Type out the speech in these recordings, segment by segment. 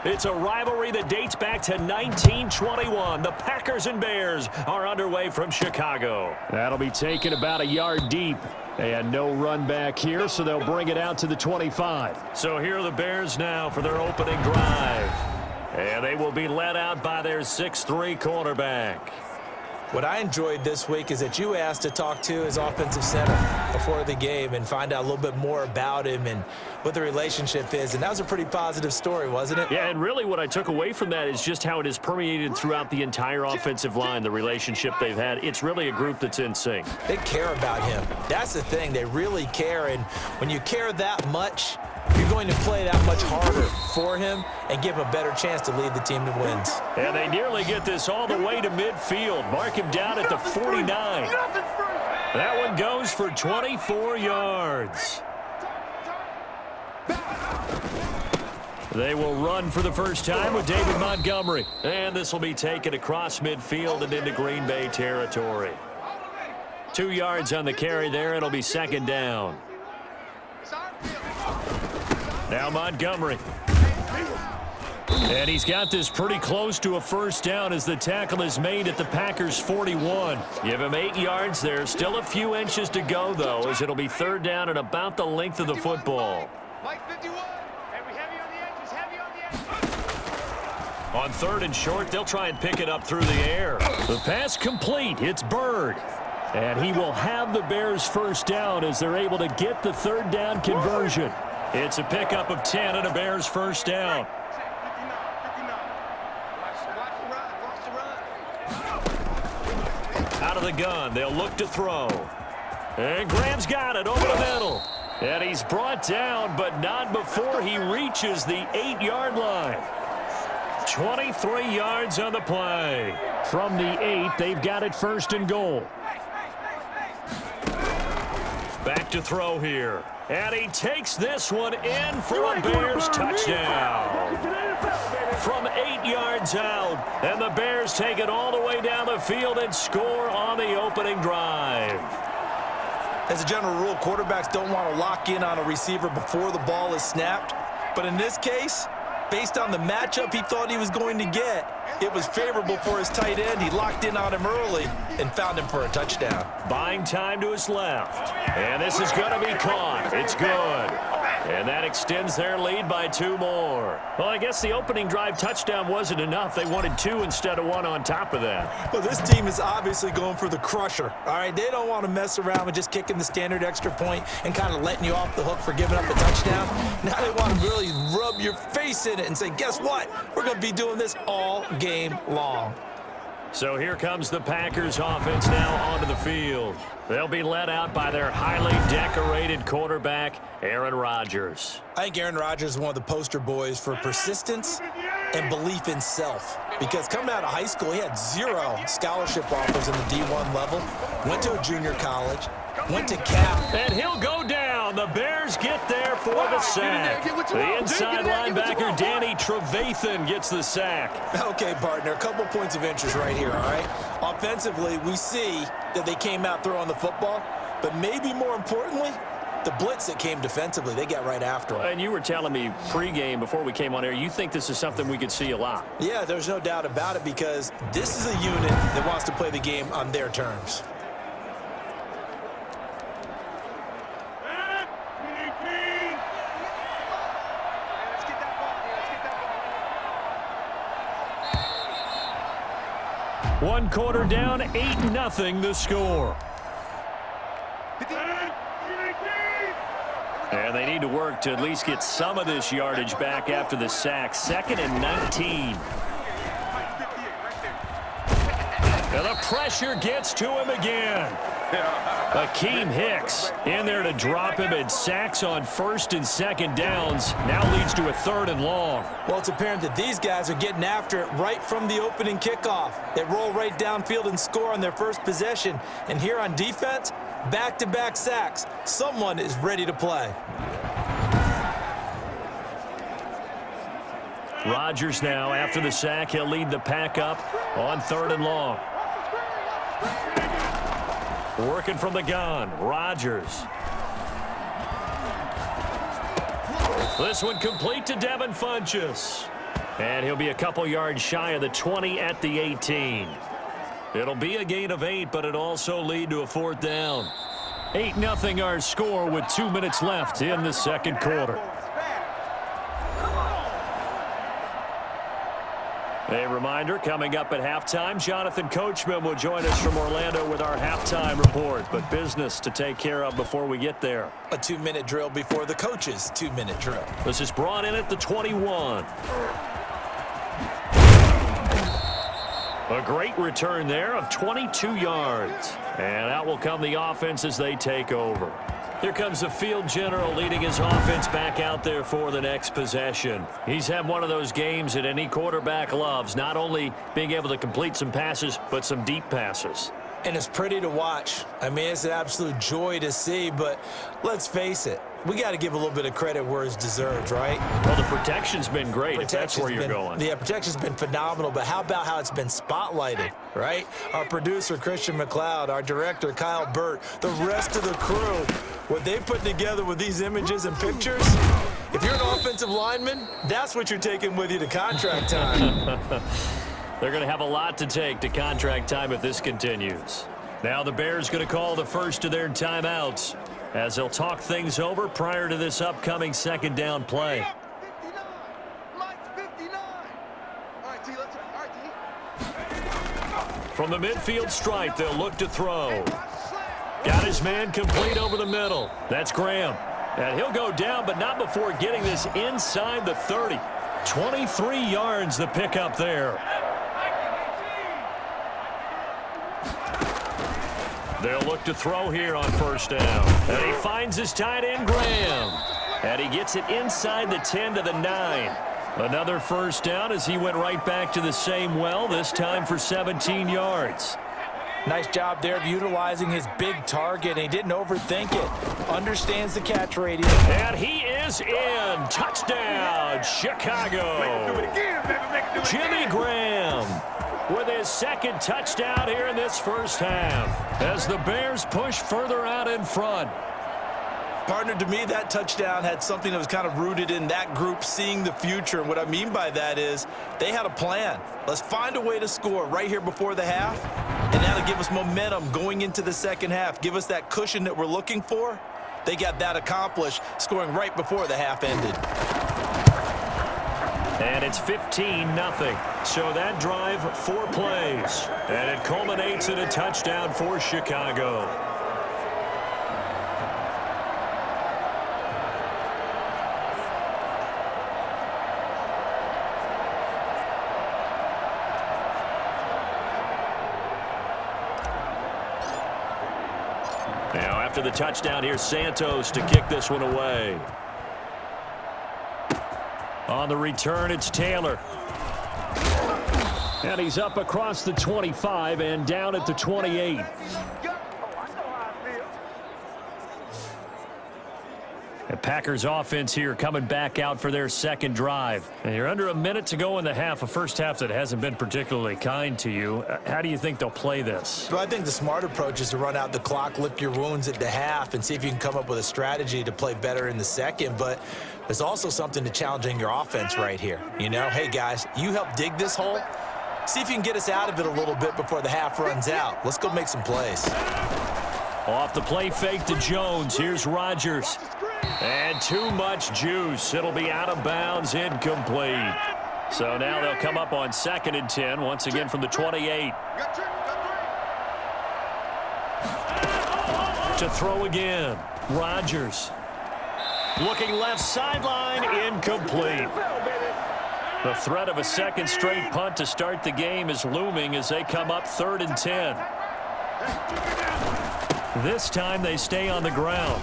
It's a rivalry that dates back to 1921. The Packers and Bears are underway from Chicago. That'll be taken about a yard deep. And no run back here, so they'll bring it out to the 25. So here are the Bears now for their opening drive. And they will be led out by their 6'3" quarterback. What I enjoyed this week is that you asked to talk to his offensive center before the game and find out a little bit more about him and what the relationship is. And that was a pretty positive story, wasn't it? Yeah, and really what I took away from that is just how it is permeated throughout the entire offensive line, the relationship they've had. It's really a group that's in sync. They care about him. That's the thing. They really care. And when you care that much, you're going to play that much harder for him and give him a better chance to lead the team to wins. And they nearly get this all the way to midfield. Mark him down at the 49. That one goes for 24 yards. They will run for the first time with David Montgomery. And this will be taken across midfield and into Green Bay territory. 2 yards on the carry there. It'll be second down. Now Montgomery. And he's got this pretty close to a first down as the tackle is made at the Packers' 41. Give him 8 yards there. Still a few inches to go, though, as it'll be third down and about the length of the football. On third and short, they'll try and pick it up through the air. The pass complete. It's Bird. And he will have the Bears' first down as they're able to get the third down conversion. It's a pickup of 10 and a Bears first down. Out of the gun, they'll look to throw. And Graham's got it over the middle. And he's brought down, but not before he reaches the 8-yard line. 23 yards on the play. From the 8, they've got it first and goal. Back to throw here. And he takes this one in for a Bears touchdown. From 8 yards out. And the Bears take it all the way down the field and score on the opening drive. As a general rule, quarterbacks don't want to lock in on a receiver before the ball is snapped. But in this case, based on the matchup he thought he was going to get, it was favorable for his tight end. He locked in on him early and found him for a touchdown. Buying time to his left. And this is going to be caught. It's good. And that extends their lead by 2 more. Well, I guess the opening drive touchdown wasn't enough. They wanted 2 instead of 1 on top of that. Well, this team is obviously going for the crusher. All right, they don't want to mess around with just kicking the standard extra point and kind of letting you off the hook for giving up a touchdown. Now they want to really rub your face in it and say, guess what? We're going to be doing this all game long. So here comes the Packers offense now onto the field. They'll be led out by their highly decorated quarterback, Aaron Rodgers. I think Aaron Rodgers is one of the poster boys for persistence and belief in self. Because coming out of high school, he had 0 scholarship offers in the D1 level, went to a junior college, went to Cap. And he'll go down. The Bears get there for the sack. The inside linebacker, Danny Trevathan, gets the sack. Okay, partner, a couple points of interest right here, all right? Offensively, we see that they came out throwing the football, but maybe more importantly, the blitz that came defensively, they got right after him. And you were telling me pregame before we came on air, you think this is something we could see a lot. Yeah, there's no doubt about it because this is a unit that wants to play the game on their terms. One quarter down, 8-0 the score. And they need to work to at least get some of this yardage back after the sack. 2nd and 19. And the pressure gets to him again. Akeem Hicks in there to drop him, and sacks on 1st and 2nd downs. Now leads to a 3rd and long. Well, it's apparent that these guys are getting after it right from the opening kickoff. They roll right downfield and score on their first possession. And here on defense, back-to-back sacks. Someone is ready to play. Rodgers now, after the sack, he'll lead the pack up on 3rd and long. Working from the gun, Rodgers. This one complete to Devin Funchess. And he'll be a couple yards shy of the 20 at the 18. It'll be a gain of 8, but it'll also lead to a 4th down. 8-0 our score with 2 minutes left in the second quarter. A reminder, coming up at halftime, Jonathan Coachman will join us from Orlando with our halftime report. But business to take care of before we get there. A 2-minute drill before the coach's 2-minute drill. This is brought in at the 21. A great return there of 22 yards. And out will come the offense as they take over. Here comes the field general leading his offense back out there for the next possession. He's had one of those games that any quarterback loves, not only being able to complete some passes, but some deep passes. And it's pretty to watch. I mean, it's an absolute joy to see, but let's face it. We got to give a little bit of credit where it's deserved, right? Well, the protection's been great, if that's where you're going. Yeah, protection's been phenomenal, but how about how it's been spotlighted, right? Our producer, Christian McLeod, our director, Kyle Burt, the rest of the crew, what they put together with these images and pictures, if you're an offensive lineman, that's what you're taking with you to contract time. They're going to have a lot to take to contract time if this continues. Now the Bears going to call the first of their timeouts as they'll talk things over prior to this upcoming second down play. From the midfield stripe, they'll look to throw. Got his man complete over the middle. That's Graham. And he'll go down, but not before getting this inside the 30. 23 yards the pickup there. They'll look to throw here on first down. And he finds his tight end, Graham. And he gets it inside the 10 to the 9. Another first down as he went right back to the same well, this time for 17 yards. Nice job there of utilizing his big target. He didn't overthink it. Understands the catch radius. And he is in. Touchdown, Chicago. Jimmy Graham with his second touchdown here in this first half as the Bears push further out in front. Partner, to me, that touchdown had something that was kind of rooted in that group seeing the future. And what I mean by that is they had a plan. Let's find a way to score right here before the half, and that'll give us momentum going into the second half, give us that cushion that we're looking for. They got that accomplished, scoring right before the half ended. And it's 15-0. So that drive, 4 plays. And it culminates in a touchdown for Chicago. Now after the touchdown, here's Santos to kick this one away. On the return, it's Taylor. And he's up across the 25 and down at the 28. The Packers offense here coming back out for their second drive. And you're under a minute to go in the half, a first half that hasn't been particularly kind to you. How do you think they'll play this? Well, I think the smart approach is to run out the clock, lick your wounds at the half, and see if you can come up with a strategy to play better in the second. But there's also something to challenging your offense right here. You know, hey, guys, you help dig this hole. See if you can get us out of it a little bit before the half runs out. Let's go make some plays. Off the play fake to Jones. Here's Rodgers. And too much juice. It'll be out of bounds, incomplete. So now they'll come up on 2nd and 10, once again from the 28. To throw again. Rodgers. Looking left sideline, incomplete. The threat of a second straight punt to start the game is looming as they come up 3rd and 10. This time they stay on the ground.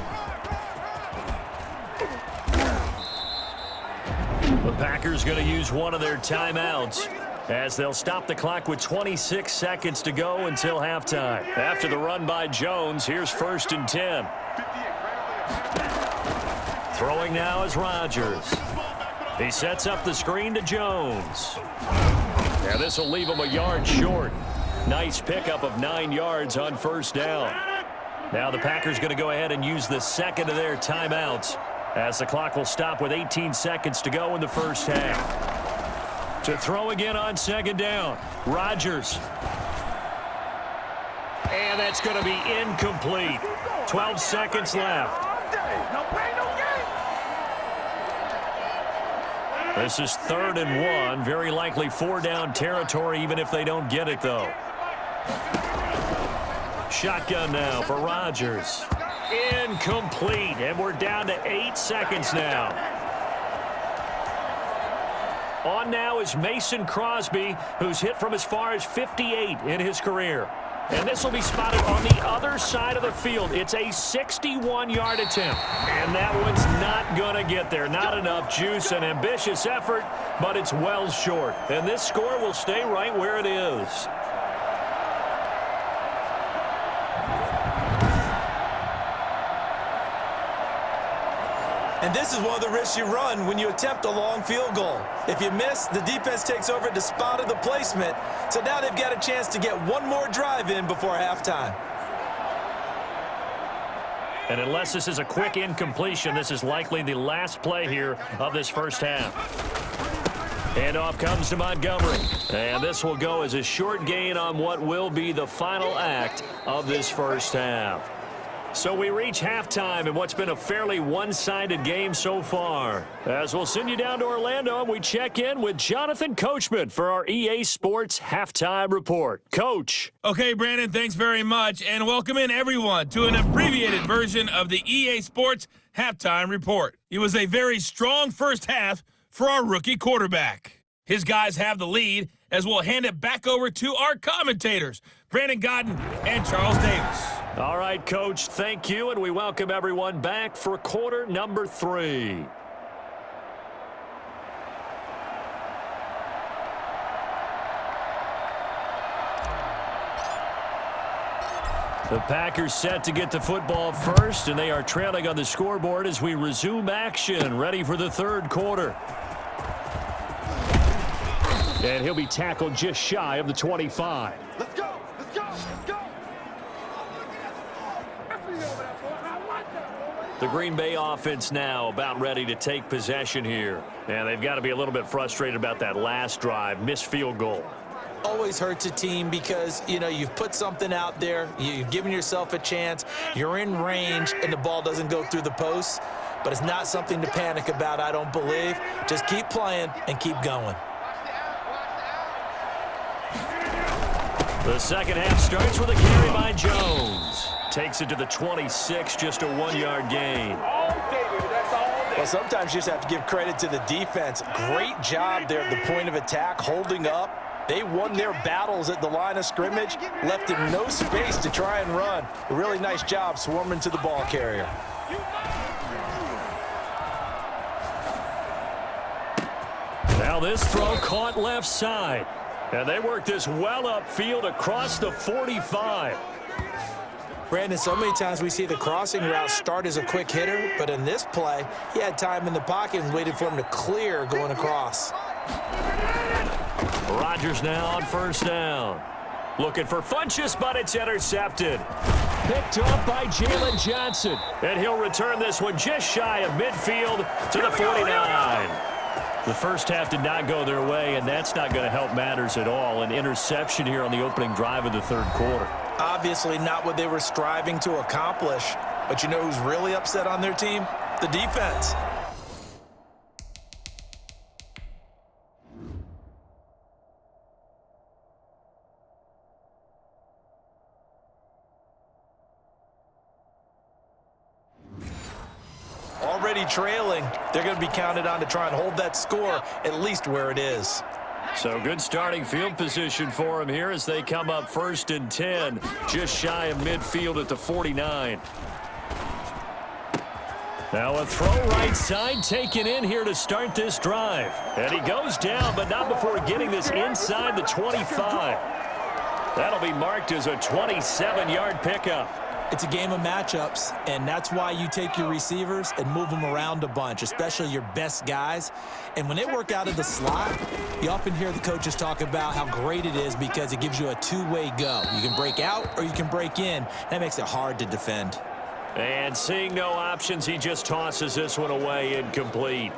The Packers going to use one of their timeouts as they'll stop the clock with 26 seconds to go until halftime. After the run by Jones, here's 1st and 10. Throwing now is Rodgers. He sets up the screen to Jones. And this will leave him a yard short. Nice pickup of 9 yards on first down. Now the Packers going to go ahead and use the second of their timeouts as the clock will stop with 18 seconds to go in the first half. To throw again on second down. Rodgers. And that's going to be incomplete. 12 seconds left. This is 3rd and 1. Very likely 4-down territory, even if they don't get it, though. Shotgun now for Rodgers. Incomplete. And we're down to 8 seconds now. On now is Mason Crosby, who's hit from as far as 58 in his career. And this will be spotted on the other side of the field. It's a 61-yard attempt. And that one's not going to get there. Not enough juice. An ambitious effort, but it's well short. And this score will stay right where it is. And this is one of the risks you run when you attempt a long field goal. If you miss, the defense takes over at the spot of the placement. So now they've got a chance to get one more drive in before halftime. And unless this is a quick incompletion, this is likely the last play here of this first half. Handoff comes to Montgomery. And this will go as a short gain on what will be the final act of this first half. So we reach halftime in what's been a fairly one-sided game so far. As we'll send you down to Orlando, and we check in with Jonathan Coachman for our EA Sports Halftime Report. Coach. Okay, Brandon, thanks very much, and welcome in everyone to an abbreviated version of the EA Sports Halftime Report. It was a very strong first half for our rookie quarterback. His guys have the lead, as we'll hand it back over to our commentators, Brandon Godden and Charles Davis. All right, Coach, thank you, and we welcome everyone back for quarter number 3. The Packers set to get the football first, and they are trailing on the scoreboard as we resume action, ready for the third quarter. And he'll be tackled just shy of the 25. Let's go! Let's go! Let's go! The Green Bay offense now about ready to take possession here. And they've got to be a little bit frustrated about that last drive, missed field goal. Always hurts a team because, you know, you've put something out there, you've given yourself a chance, you're in range, and the ball doesn't go through the posts. But it's not something to panic about, I don't believe. Just keep playing and keep going. The second half starts with a carry by Jones. Takes it to the 26, just a 1-yard gain. Well, sometimes you just have to give credit to the defense. Great job there at the point of attack, holding up. They won their battles at the line of scrimmage, left him no space to try and run. A really nice job swarming to the ball carrier. Now this throw caught left side. And they work this well upfield across the 45. Brandon, so many times we see the crossing route start as a quick hitter, but in this play, he had time in the pocket and waited for him to clear going across. Rodgers now on first down. Looking for Funchess, but it's intercepted. Picked up by Jalen Johnson. And he'll return this one just shy of midfield to the 49. The first half did not go their way, and that's not going to help matters at all. An interception here on the opening drive of the third quarter. Obviously not what they were striving to accomplish. But you know who's really upset on their team? The defense. Already trailing, they're going to be counted on to try and hold that score at least where it is. So good starting field position for them here as they come up 1st and 10, just shy of midfield at the 49. Now a throw right side taken in here to start this drive. And he goes down, but not before getting this inside the 25. That'll be marked as a 27-yard pickup. It's a game of matchups, and that's why you take your receivers and move them around a bunch, especially your best guys. And when they work out of the slot, you often hear the coaches talk about how great it is because it gives you a two-way go. You can break out or you can break in. That makes it hard to defend. And seeing no options, he just tosses this one away incomplete.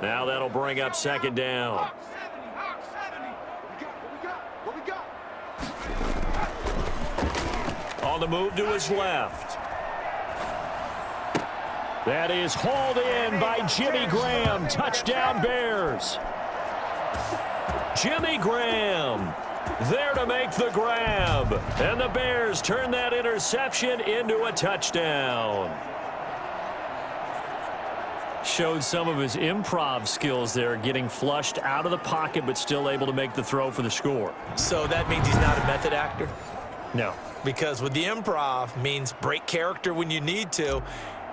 Now that'll bring up 2nd down. On the move to his left. That is hauled in by Jimmy Graham. Touchdown, Bears. Jimmy Graham there to make the grab. And the Bears turn that interception into a touchdown. Showed some of his improv skills there, getting flushed out of the pocket but still able to make the throw for the score. So that means he's not a method actor? No. Because with the improv means break character when you need to.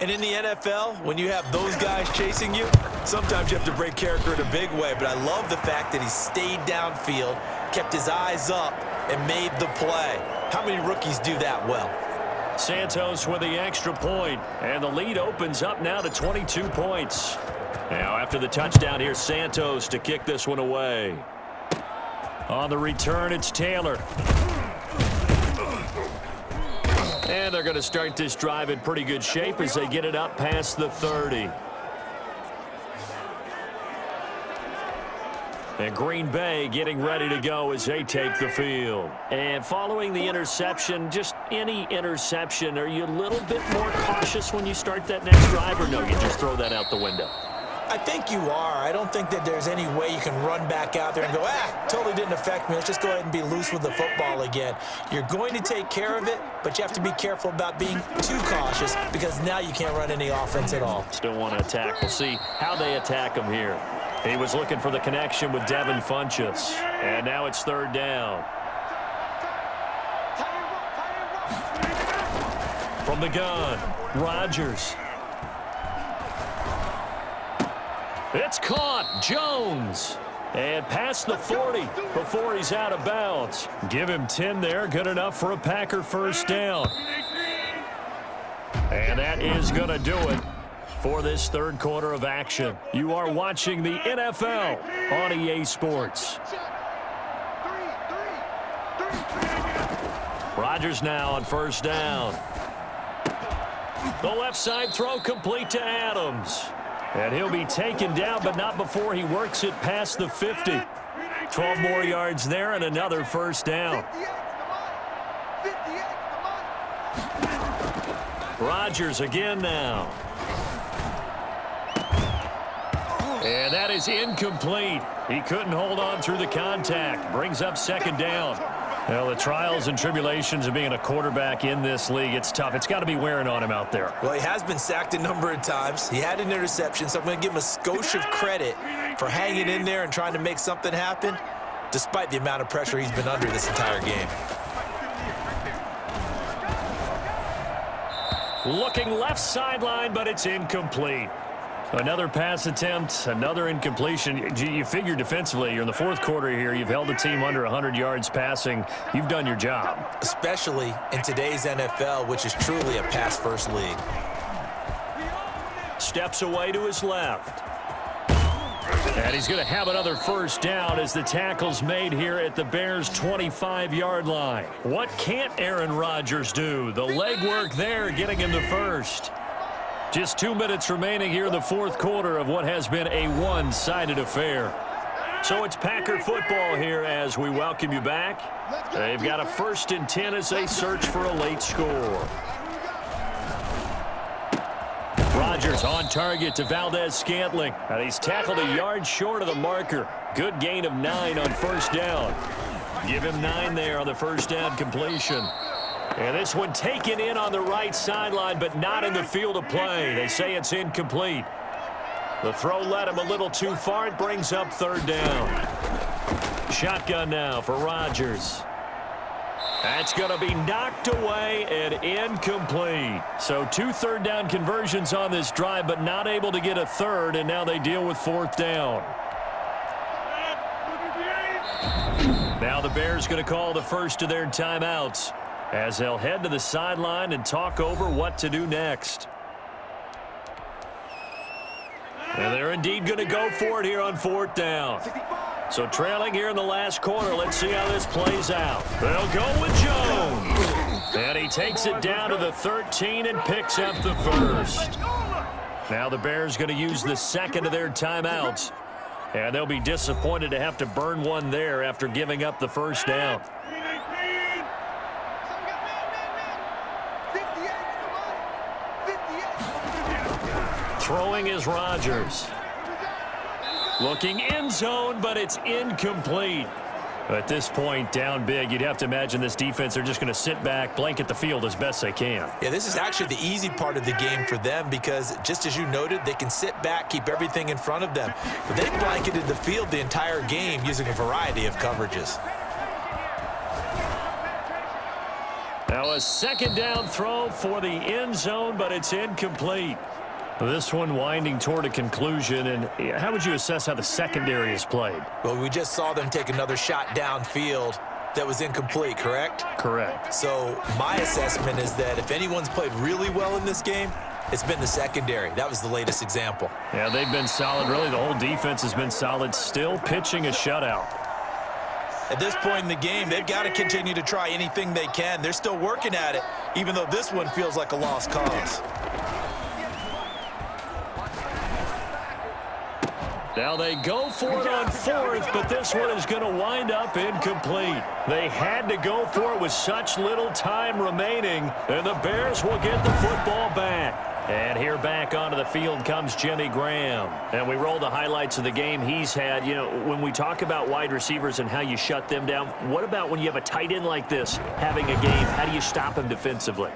And in the NFL, when you have those guys chasing you, sometimes you have to break character in a big way. But I love the fact that he stayed downfield, kept his eyes up, and made the play. How many rookies do that well? Santos with the extra point, and the lead opens up now to 22 points. Now after the touchdown, here's Santos to kick this one away. On the return, it's Taylor. And they're going to start this drive in pretty good shape as they get it up past the 30. And Green Bay getting ready to go as they take the field. And following the interception, just any interception, are you a little bit more cautious when you start that next drive, or no, you just throw that out the window? I think you are. I don't think that there's any way you can run back out there and go, totally didn't affect me. Let's just go ahead and be loose with the football again. You're going to take care of it, but you have to be careful about being too cautious because now you can't run any offense at all. Still want to attack. We'll see how they attack him here. He was looking for the connection with Devin Funchess. And now it's third down. From the gun, Rodgers. It's caught. Jones. And past the 40 before he's out of bounds. Give him 10 there. Good enough for a Packer first down. And that is going to do it for this third quarter of action. You are watching the NFL on EA Sports. Rodgers now on first down. The left side throw complete to Adams. And he'll be taken down, but not before he works it past the 50. 12 more yards there and another first down. Rodgers again now. And that is incomplete. He couldn't hold on through the contact. Brings up second down. Well, the trials and tribulations of being a quarterback in this league, it's tough. It's got to be wearing on him out there. Well, he has been sacked a number of times. He had an interception, so I'm going to give him a skosh of credit for hanging in there and trying to make something happen, despite the amount of pressure he's been under this entire game. Looking left sideline, but it's incomplete. Another pass attempt, another incompletion. You figure defensively, you're in the fourth quarter here. You've held the team under 100 yards passing. You've done your job. Especially in today's NFL, which is truly a pass-first league. Steps away to his left. And he's going to have another first down as the tackle's made here at the Bears' 25-yard line. What can't Aaron Rodgers do? The legwork there getting him the first. Just 2 minutes remaining here in the fourth quarter of what has been a one-sided affair. So it's Packer football here as we welcome you back. They've got a 1st and 10 as they search for a late score. Rodgers on target to Valdez-Scantling. And he's tackled a yard short of the marker. Good gain of 9 on first down. Give him 9 there on the first down completion. And this one taken in on the right sideline, but not in the field of play. They say it's incomplete. The throw led him a little too far. It brings up third down. Shotgun now for Rodgers. That's going to be knocked away and incomplete. So 2 third down conversions on this drive, but not able to get a third, and now they deal with fourth down. Now the Bears going to call the first of their timeouts, as they'll head to the sideline and talk over what to do next. And they're indeed going to go for it here on fourth down. So trailing here in the last quarter, let's see how this plays out. They'll go with Jones. And he takes it down to the 13 and picks up the first. Now the Bears going to use the second of their timeouts. And they'll be disappointed to have to burn one there after giving up the first down. Throwing is Rodgers. Looking end zone, but it's incomplete. At this point, down big, you'd have to imagine this defense, they're just going to sit back, blanket the field as best they can. Yeah, this is actually the easy part of the game for them because, just as you noted, they can sit back, keep everything in front of them. But they blanketed the field the entire game using a variety of coverages. Now a second down throw for the end zone, but it's incomplete. This one winding toward a conclusion, and how would you assess how the secondary is played? Well, we just saw them take another shot downfield that was incomplete, correct? Correct. So my assessment is that if anyone's played really well in this game, it's been the secondary. That was the latest example. Yeah, they've been solid. Really, the whole defense has been solid, still pitching a shutout. At this point in the game, they've got to continue to try anything they can. They're still working at it, even though this one feels like a lost cause. Now they go for it on fourth, but this one is going to wind up incomplete. They had to go for it with such little time remaining, and the Bears will get the football back. And here back onto the field comes Jimmy Graham. And we roll the highlights of the game he's had. You know, when we talk about wide receivers and how you shut them down, what about when you have a tight end like this having a game? How do you stop him defensively?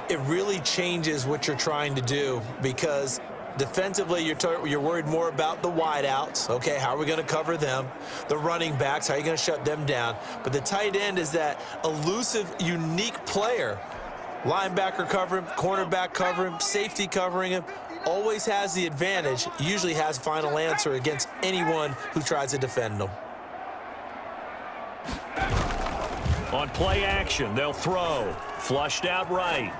It really changes what you're trying to do because defensively, you're worried more about the wideouts. Okay, how are we going to cover them? The running backs, how are you going to shut them down? But the tight end is that elusive, unique player. Linebacker cover him, cornerback cover him, safety covering him. Always has the advantage, usually has final answer against anyone who tries to defend him. On play action, they'll throw. Flushed out right.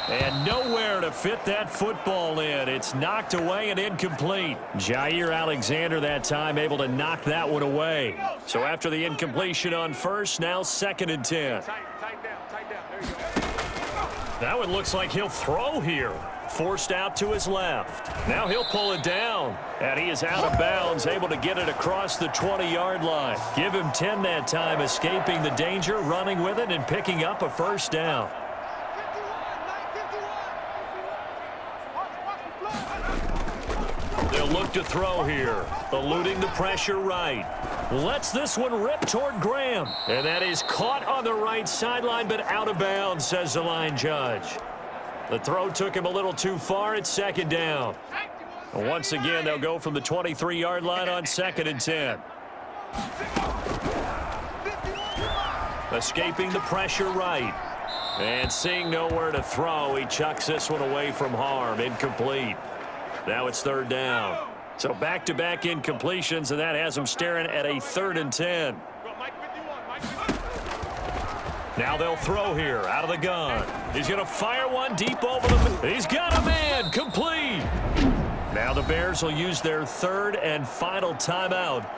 And nowhere to fit that football in. It's knocked away and incomplete. Jair Alexander that time able to knock that one away. So after the incompletion on first, now 2nd and 10. That one looks like he'll throw here. Forced out to his left. Now he'll pull it down. And he is out of bounds, able to get it across the 20-yard line. Give him 10 that time, escaping the danger, running with it, and picking up a first down. They'll look to throw here. Eluding the pressure right. Lets this one rip toward Graham. And that is caught on the right sideline, but out of bounds, says the line judge. The throw took him a little too far. It's 2nd down. Once again, they'll go from the 23-yard line on 2nd and 10. Escaping the pressure right. And seeing nowhere to throw, he chucks this one away from harm. Incomplete. Now it's 3rd down. So back-to-back incompletions, and that has him staring at a 3rd and 10. Now they'll throw here out of the gun. He's going to fire one deep over the... He's got a man. Complete. Now the Bears will use their 3rd and final timeout.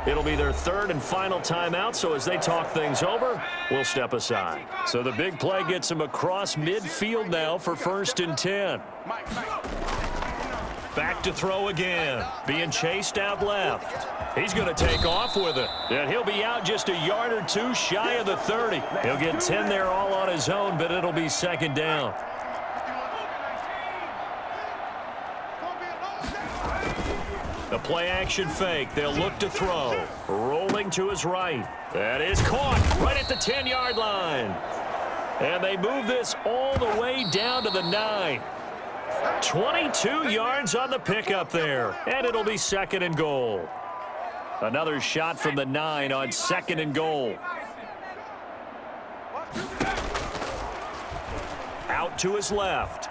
It'll be their 3rd and final timeout, so as they talk things over, we'll step aside. So the big play gets him across midfield now for 1st and 10. Back to throw again. Being chased out left. He's going to take off with it. And he'll be out just a yard or two shy of the 30. He'll get 10 there all on his own, but it'll be 2nd down. The play action fake. They'll look to throw. Rolling to his right. That is caught right at the 10-yard line. And they move this all the way down to the 9. 22 yards on the pickup there. And it'll be 2nd and goal. Another shot from the 9 on 2nd and goal. Out to his left.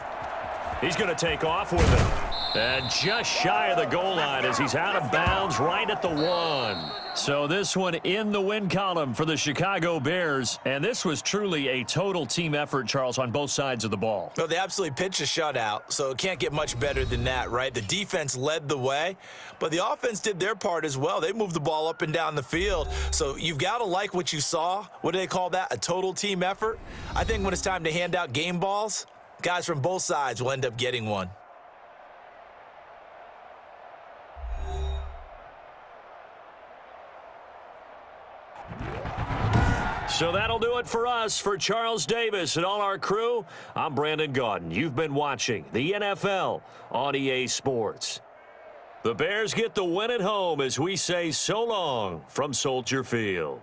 He's going to take off with it. And just shy of the goal line as he's out of bounds right at the 1. So this one in the win column for the Chicago Bears. And this was truly a total team effort, Charles, on both sides of the ball. No, they absolutely pitched a shutout, so it can't get much better than that, right? The defense led the way, but the offense did their part as well. They moved the ball up and down the field. So you've got to like what you saw. What do they call that? A total team effort? I think when it's time to hand out game balls, guys from both sides will end up getting one. So that'll do it for us. For Charles Davis and all our crew, I'm Brandon Gaudin. You've been watching the NFL on EA Sports. The Bears get the win at home as we say so long from Soldier Field.